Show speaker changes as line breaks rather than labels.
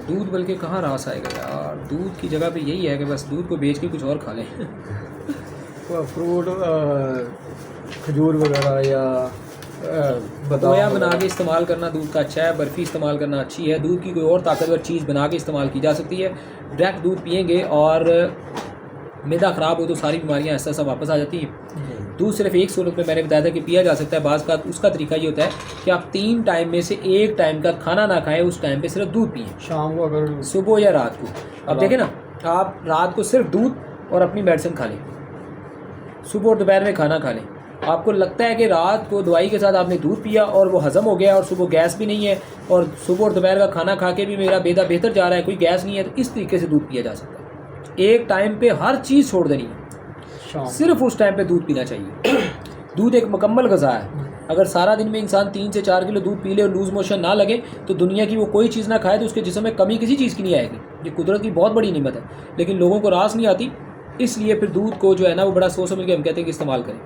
دودھ بلکہ کہاں راس آئے گا یار، دودھ کی جگہ پہ یہی ہے کہ بس دودھ کو بیچ کے کچھ اور کھا لیں.
فروٹ کھجور وغیرہ یا
بتویا بنا کے استعمال کرنا دودھ کا اچھا ہے. برفی استعمال کرنا اچھی ہے. دودھ کی کوئی اور طاقتور چیز بنا کے استعمال کی جا سکتی ہے. ڈائریکٹ دودھ پئیں گے اور معدہ خراب ہو تو ساری بیماریاں ایسا ایسا واپس آ جاتی ہیں. دودھ صرف ایک صورت میں نے بتایا تھا کہ پیا جا سکتا ہے. بعض کا اس کا طریقہ یہ ہوتا ہے کہ آپ 3 ٹائم میں سے ایک ٹائم کا کھانا نہ کھائیں، اس ٹائم پہ صرف دودھ پئیں،
شام کو اگر
صبح یا رات کو. اب دیکھیں نا، آپ رات کو صرف دودھ اور اپنی میڈیسن کھا لیں، صبح اور دوپہر میں کھانا کھا لیں. آپ کو لگتا ہے کہ رات کو دوائی کے ساتھ آپ نے دودھ پیا اور وہ ہضم ہو گیا اور صبح گیس بھی نہیں ہے، اور صبح اور دوپہر کا کھانا کھا کے بھی میرا معدہ بہتر جا رہا ہے، کوئی گیس نہیں ہے، تو اس طریقے سے دودھ پیا جا سکتا ہے. ایک ٹائم پہ ہر چیز چھوڑ دینی ہے، صرف اس ٹائم پہ دودھ پینا چاہیے. دودھ ایک مکمل غذا ہے. اگر سارا دن میں انسان 3 سے 4 کلو دودھ پی لے اور لوز موشن نہ لگے تو دنیا کی وہ کوئی چیز نہ کھائے تو اس کے جسم میں کمی کسی چیز کی نہیں آئے گی. یہ قدرت کی بہت بڑی نعمت ہے، لیکن لوگوں کو راس نہیں آتی. اس لیے پھر دودھ کو جو ہے نا وہ بڑا سوچ سمجھ کے ہم کہتے ہیں کہ استعمال کریں.